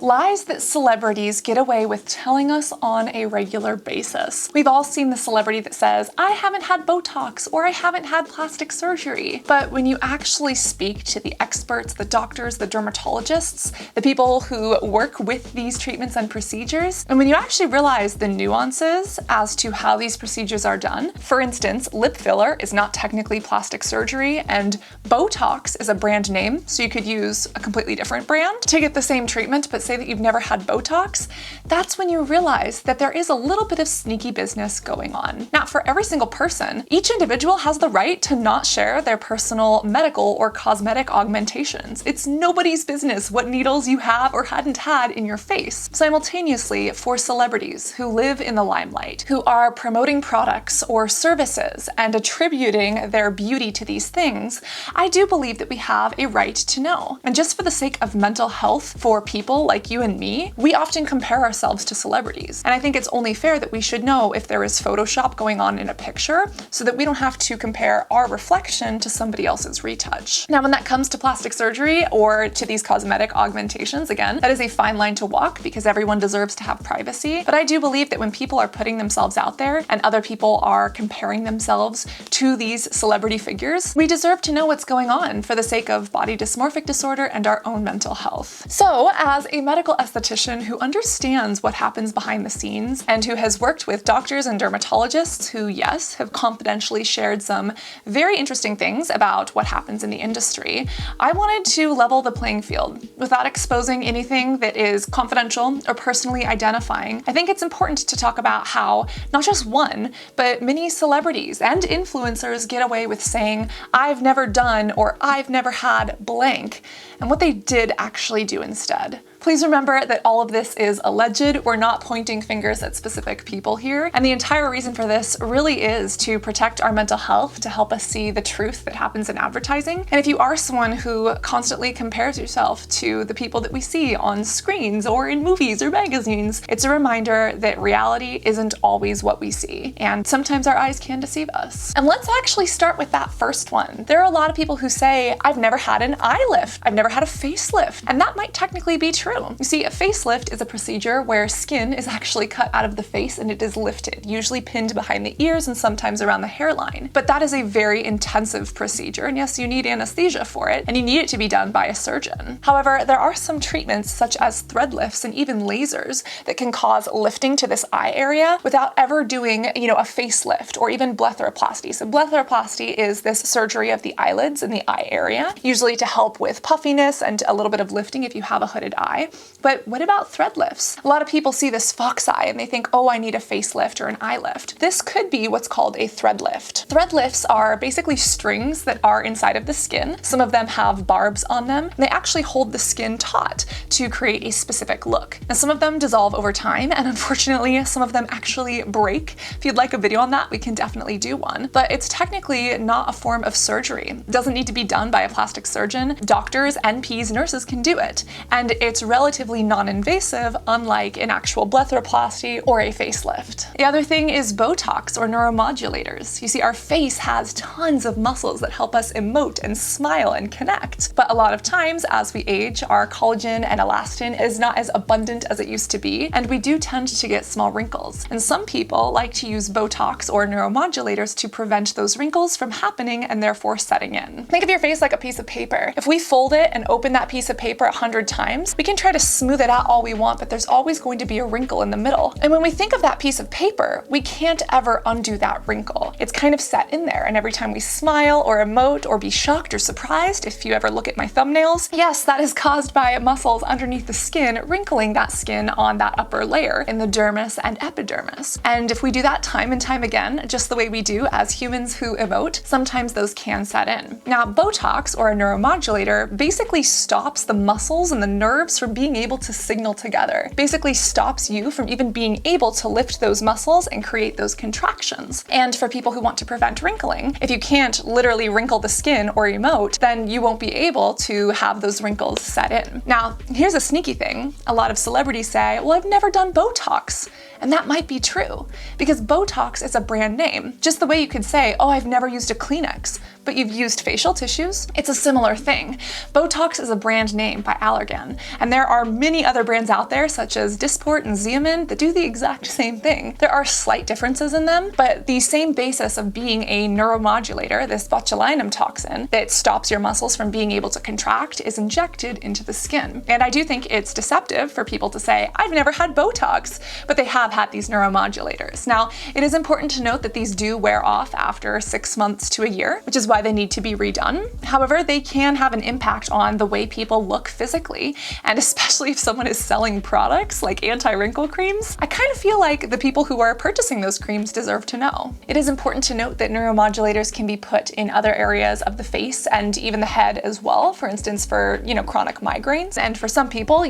Lies that celebrities get away with telling us on a regular basis. We've all seen the celebrity that says, I haven't had Botox or I haven't had plastic surgery. But when you actually speak to the experts, the doctors, the dermatologists, the people who work with these treatments and procedures, and when you actually realize the nuances as to how these procedures are done, for instance, lip filler is not technically plastic surgery and Botox is a brand name, so you could use a completely different brand to get the same treatment, but say that you've never had Botox, that's when you realize that there is a little bit of sneaky business going on. Now, for every single person, each individual has the right to not share their personal medical or cosmetic augmentations. It's nobody's business what needles you have or hadn't had in your face. Simultaneously, for celebrities who live in the limelight, who are promoting products or services and attributing their beauty to these things, I do believe that we have a right to know. And just for the sake of mental health for people like you and me, we often compare ourselves to celebrities. And I think it's only fair that we should know if there is Photoshop going on in a picture so that we don't have to compare our reflection to somebody else's retouch. Now, when that comes to plastic surgery or to these cosmetic augmentations, again, that is a fine line to walk because everyone deserves to have privacy. But I do believe that when people are putting themselves out there and other people are comparing themselves to these celebrity figures, we deserve to know what's going on for the sake of body dysmorphic disorder and our own mental health. So, as a medical esthetician who understands what happens behind the scenes and who has worked with doctors and dermatologists who, yes, have confidentially shared some very interesting things about what happens in the industry, I wanted to level the playing field without exposing anything that is confidential or personally identifying. I think it's important to talk about how not just one, but many celebrities and influencers get away with saying, I've never done or I've never had blank, and what they did actually do instead. Please remember that all of this is alleged. We're not pointing fingers at specific people here. And the entire reason for this really is to protect our mental health, to help us see the truth that happens in advertising. And if you are someone who constantly compares yourself to the people that we see on screens or in movies or magazines, it's a reminder that reality isn't always what we see. And sometimes our eyes can deceive us. And let's actually start with that first one. There are a lot of people who say, I've never had an eye lift. I've never had a facelift. And that might technically be true. You see, a facelift is a procedure where skin is actually cut out of the face and it is lifted, usually pinned behind the ears and sometimes around the hairline. But that is a very intensive procedure, and yes, you need anesthesia for it, and you need it to be done by a surgeon. However, there are some treatments such as thread lifts and even lasers that can cause lifting to this eye area without ever doing, a facelift or even blepharoplasty. So blepharoplasty is this surgery of the eyelids and the eye area, usually to help with puffiness and a little bit of lifting if you have a hooded eye. But what about thread lifts? A lot of people see this fox eye and they think, oh, I need a facelift or an eye lift. This could be what's called a thread lift. Thread lifts are basically strings that are inside of the skin. Some of them have barbs on them, and they actually hold the skin taut to create a specific look. Now, some of them dissolve over time, and unfortunately, some of them actually break. If you'd like a video on that, we can definitely do one. But it's technically not a form of surgery. It doesn't need to be done by a plastic surgeon. Doctors, NPs, nurses can do it. And it's relatively non-invasive, unlike an actual blepharoplasty or a facelift. The other thing is Botox or neuromodulators. You see, our face has tons of muscles that help us emote and smile and connect. But a lot of times, as we age, our collagen and elastin is not as abundant as it used to be, and we do tend to get small wrinkles. And some people like to use Botox or neuromodulators to prevent those wrinkles from happening and therefore setting in. Think of your face like a piece of paper. If we fold it and open that piece of paper 100 times, we can try to smooth it out all we want, but there's always going to be a wrinkle in the middle. And when we think of that piece of paper, we can't ever undo that wrinkle. It's kind of set in there, and every time we smile or emote or be shocked or surprised, if you ever look at my thumbnails, yes, that is caused by muscles underneath the skin wrinkling that skin on that upper layer in the dermis and epidermis. And if we do that time and time again, just the way we do as humans who emote, sometimes those can set in. Now, Botox or a neuromodulator basically stops the muscles and the nerves from being able to signal together. Basically stops you from even being able to lift those muscles and create those contractions. And for people who want to prevent wrinkling, if you can't literally wrinkle the skin or emote, then you won't be able to have those wrinkles set in. Now, here's a sneaky thing. A lot of celebrities say, well, I've never done Botox. And that might be true, because Botox is a brand name. Just the way you could say, oh, I've never used a Kleenex. but you've used facial tissues, it's a similar thing. Botox is a brand name by Allergan, and there are many other brands out there such as Dysport and Xeomin that do the exact same thing. There are slight differences in them, but the same basis of being a neuromodulator, this botulinum toxin that stops your muscles from being able to contract, is injected into the skin. And I do think it's deceptive for people to say, I've never had Botox, but they have had these neuromodulators. Now, it is important to note that these do wear off after 6 months to a year, which is why they need to be redone. However, they can have an impact on the way people look physically, and especially if someone is selling products like anti-wrinkle creams, I kind of feel like the people who are purchasing those creams deserve to know. It is important to note that neuromodulators can be put in other areas of the face and even the head as well, for instance, for, chronic migraines. And for some people,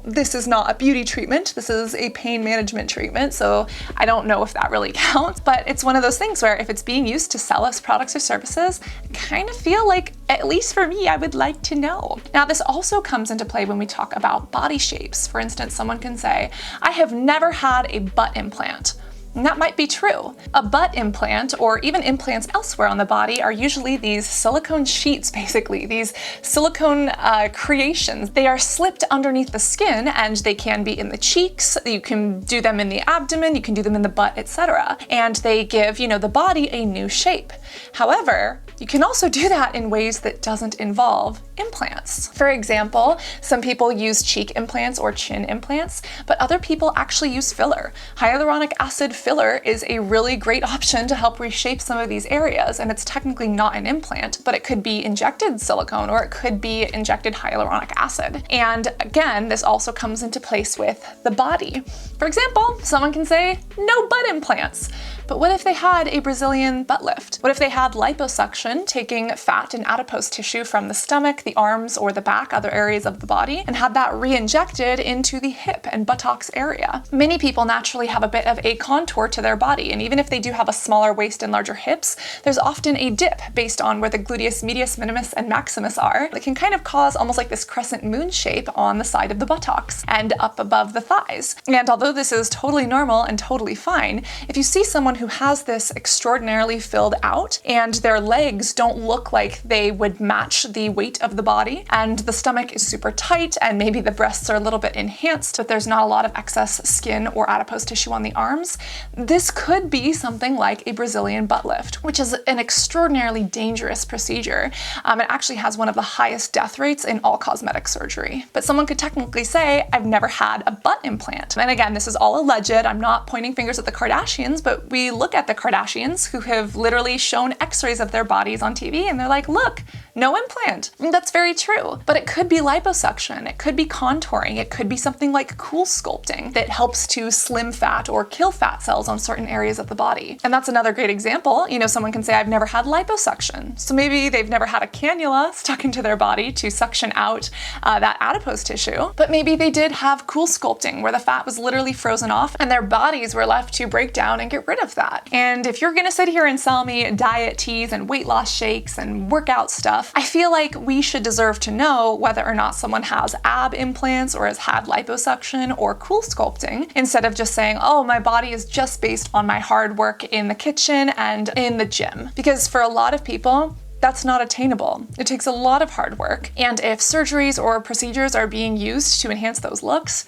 this is not a beauty treatment, this is a pain management treatment, so I don't know if that really counts, but it's one of those things where if it's being used to sell us products or services, I kind of feel like, at least for me, I would like to know. Now, this also comes into play when we talk about body shapes. For instance, someone can say, I have never had a butt implant. And that might be true. A butt implant, or even implants elsewhere on the body, are usually these silicone sheets, basically, these silicone creations. They are slipped underneath the skin, and they can be in the cheeks, you can do them in the abdomen, you can do them in the butt, etc. And they give, the body a new shape. However, you can also do that in ways that doesn't involve implants. For example, some people use cheek implants or chin implants, but other people actually use filler. Hyaluronic acid filler is a really great option to help reshape some of these areas, and it's technically not an implant, but it could be injected silicone or it could be injected hyaluronic acid. And again, this also comes into place with the body. For example, someone can say, no butt implants. But what if they had a Brazilian butt lift? What if they had liposuction, taking fat and adipose tissue from the stomach, the arms, or the back, other areas of the body, and had that re-injected into the hip and buttocks area? Many people naturally have a bit of a contour to their body, and even if they do have a smaller waist and larger hips, there's often a dip based on where the gluteus medius, minimus, and maximus are that can kind of cause almost like this crescent moon shape on the side of the buttocks and up above the thighs. And although this is totally normal and totally fine, if you see someone who has this extraordinarily filled out and their legs don't look like they would match the weight of the body, and the stomach is super tight and maybe the breasts are a little bit enhanced but there's not a lot of excess skin or adipose tissue on the arms, this could be something like a Brazilian butt lift, which is an extraordinarily dangerous procedure. It actually has one of the highest death rates in all cosmetic surgery. But someone could technically say, I've never had a butt implant. And again, this is all alleged. I'm not pointing fingers at the Kardashians, but we look at the Kardashians who have literally shown x-rays of their bodies on TV and they're like, look, no implant. And that's very true. But it could be liposuction, it could be contouring, it could be something like cool sculpting that helps to slim fat or kill fat cells on certain areas of the body. And that's another great example. Someone can say, I've never had liposuction. So maybe they've never had a cannula stuck into their body to suction out that adipose tissue, but maybe they did have cool sculpting where the fat was literally frozen off and their bodies were left to break down and get rid of that. And if you're gonna sit here and sell me diet teas and weight loss shakes and workout stuff, I feel like we should deserve to know whether or not someone has ab implants or has had liposuction or cool sculpting, instead of just saying, oh, my body is just based on my hard work in the kitchen and in the gym. Because for a lot of people, that's not attainable. It takes a lot of hard work. And if surgeries or procedures are being used to enhance those looks,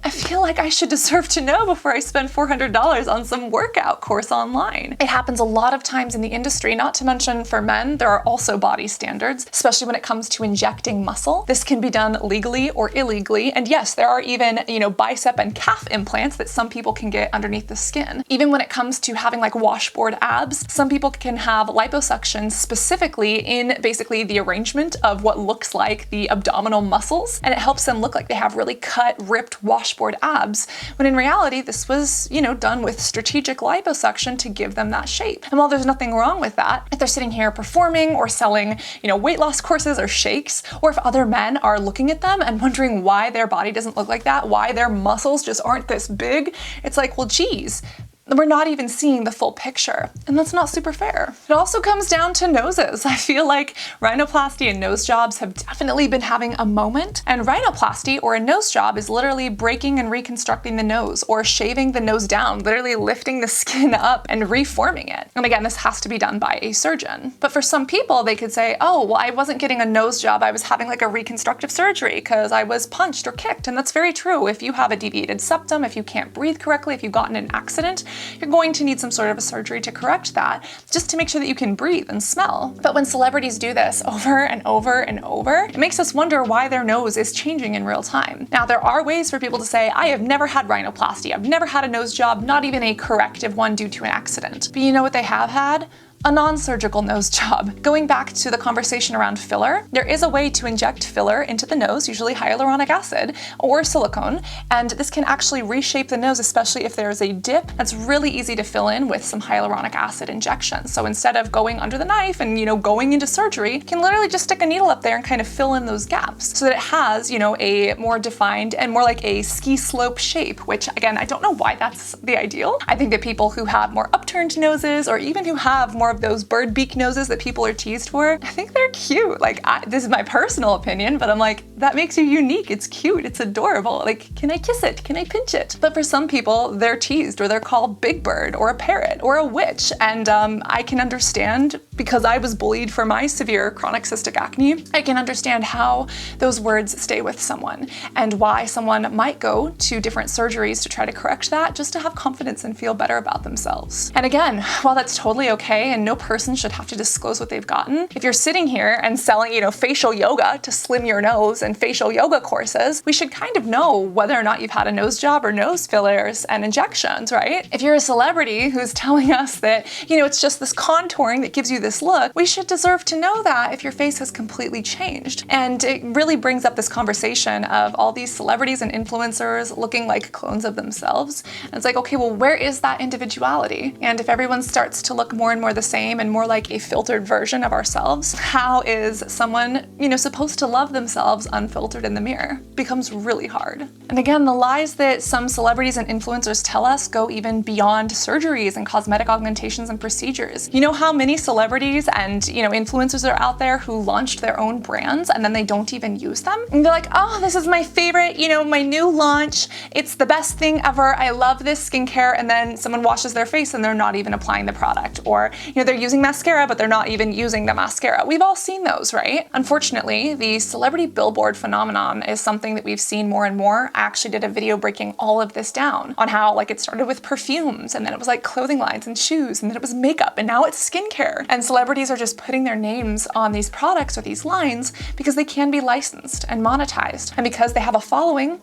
I feel like I should deserve to know before I spend $400 on some workout course online. It happens a lot of times in the industry, not to mention for men, there are also body standards, especially when it comes to injecting muscle. This can be done legally or illegally. And yes, there are even, bicep and calf implants that some people can get underneath the skin. Even when it comes to having like washboard abs, some people can have liposuction specifically in basically the arrangement of what looks like the abdominal muscles. And it helps them look like they have really cut, ripped washboard abs, when in reality, this was, done with strategic liposuction to give them that shape. And while there's nothing wrong with that, if they're sitting here performing or selling, weight loss courses or shakes, or if other men are looking at them and wondering why their body doesn't look like that, why their muscles just aren't this big, it's like, well, geez, we're not even seeing the full picture, and that's not super fair. It also comes down to noses. I feel like rhinoplasty and nose jobs have definitely been having a moment, and rhinoplasty or a nose job is literally breaking and reconstructing the nose or shaving the nose down, literally lifting the skin up and reforming it. And again, this has to be done by a surgeon. But for some people, they could say, oh, well, I wasn't getting a nose job, I was having like a reconstructive surgery because I was punched or kicked. And that's very true. If you have a deviated septum, if you can't breathe correctly, if you've gotten in an accident, you're going to need some sort of a surgery to correct that, just to make sure that you can breathe and smell. But when celebrities do this over and over and over, it makes us wonder why their nose is changing in real time. Now, there are ways for people to say, I have never had rhinoplasty, I've never had a nose job, not even a corrective one due to an accident. But you know what they have had? A non-surgical nose job. Going back to the conversation around filler, there is a way to inject filler into the nose, usually hyaluronic acid or silicone, and this can actually reshape the nose, especially if there's a dip. That's really easy to fill in with some hyaluronic acid injection. So instead of going under the knife and, going into surgery, you can literally just stick a needle up there and kind of fill in those gaps so that it has, a more defined and more like a ski slope shape, which again, I don't know why that's the ideal. I think that people who have more upturned noses or even who have more of those bird beak noses that people are teased for, I think they're cute. Like, this is my personal opinion, but I'm like, that makes you unique. It's cute, it's adorable. Like, can I kiss it? Can I pinch it? But for some people, they're teased or they're called big bird or a parrot or a witch. And I can understand, because I was bullied for my severe chronic cystic acne, I can understand how those words stay with someone and why someone might go to different surgeries to try to correct that just to have confidence and feel better about themselves. And again, while that's totally okay and no person should have to disclose what they've gotten, if you're sitting here and selling, facial yoga to slim your nose and facial yoga courses, we should kind of know whether or not you've had a nose job or nose fillers and injections, right? If you're a celebrity who's telling us that, it's just this contouring that gives you this look, we should deserve to know that if your face has completely changed. And it really brings up this conversation of all these celebrities and influencers looking like clones of themselves. And it's like, okay, well, where is that individuality? And if everyone starts to look more and more the same and more like a filtered version of ourselves, how is someone, supposed to love themselves unfiltered in the mirror? It becomes really hard. And again, the lies that some celebrities and influencers tell us go even beyond surgeries and cosmetic augmentations and procedures. You know how many celebrities and, influencers are out there who launched their own brands and then they don't even use them? And they're like, oh, this is my favorite, my new launch. It's the best thing ever. I love this skincare. And then someone washes their face and they're not even applying the product. Or, they're using mascara, but they're not even using the mascara. We've all seen those, right? Unfortunately, the celebrity billboard phenomenon is something that we've seen more and more. I actually did a video breaking all of this down on how it started with perfumes, and then it was like clothing lines and shoes, and then it was makeup, and now it's skincare. And celebrities are just putting their names on these products or these lines because they can be licensed and monetized. And because they have a following,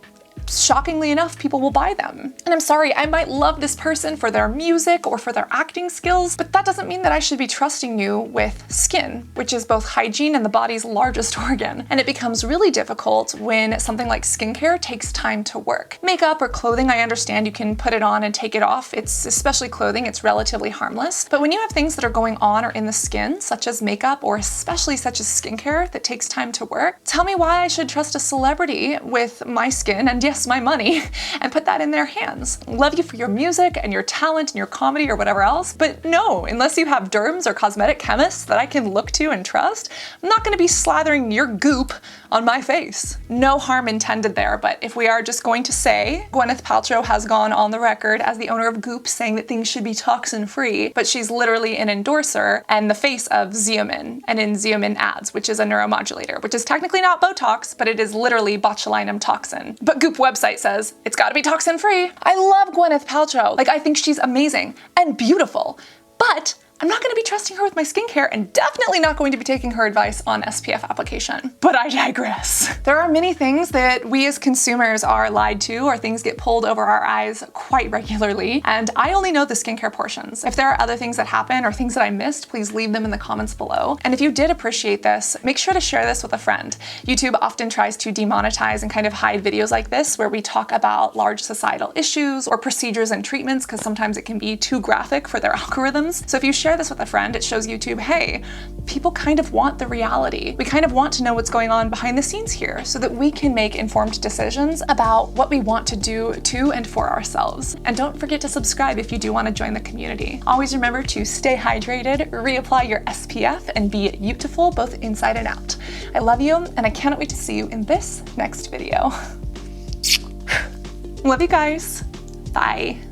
shockingly enough, people will buy them. And I'm sorry, I might love this person for their music or for their acting skills, but that doesn't mean that I should be trusting you with skin, which is both hygiene and the body's largest organ. And it becomes really difficult when something like skincare takes time to work. Makeup or clothing, I understand you can put it on and take it off. It's especially clothing, it's relatively harmless. But when you have things that are going on or in the skin, such as makeup or especially such as skincare that takes time to work, tell me why I should trust a celebrity with my skin and yes, my money, and put that in their hands. Love you for your music and your talent and your comedy or whatever else, but no, unless you have derms or cosmetic chemists that I can look to and trust, I'm not gonna be slathering your goop on my face. No harm intended there, but if we are just going to say, Gwyneth Paltrow has gone on the record as the owner of Goop saying that things should be toxin-free, but she's literally an endorser and the face of Xeomin and in Xeomin ads, which is a neuromodulator, which is technically not Botox, but it is literally botulinum toxin. But Goop website says it's gotta be toxin-free. I love Gwyneth Paltrow. Like, I think she's amazing and beautiful, but I'm not gonna be trusting her with my skincare and definitely not going to be taking her advice on SPF application. But I digress. There are many things that we as consumers are lied to or things get pulled over our eyes quite regularly, and I only know the skincare portions. If there are other things that happen or things that I missed, please leave them in the comments below. And if you did appreciate this, make sure to share this with a friend. YouTube often tries to demonetize and kind of hide videos like this where we talk about large societal issues or procedures and treatments because sometimes it can be too graphic for their algorithms. So if you share share this with a friend, it shows YouTube, hey, people kind of want the reality. We kind of want to know what's going on behind the scenes here so that we can make informed decisions about what we want to do to and for ourselves. And don't forget to subscribe if you do want to join the community. Always remember to stay hydrated, reapply your SPF, and be beautiful both inside and out. I love you, and I cannot wait to see you in this next video. Love you guys. Bye.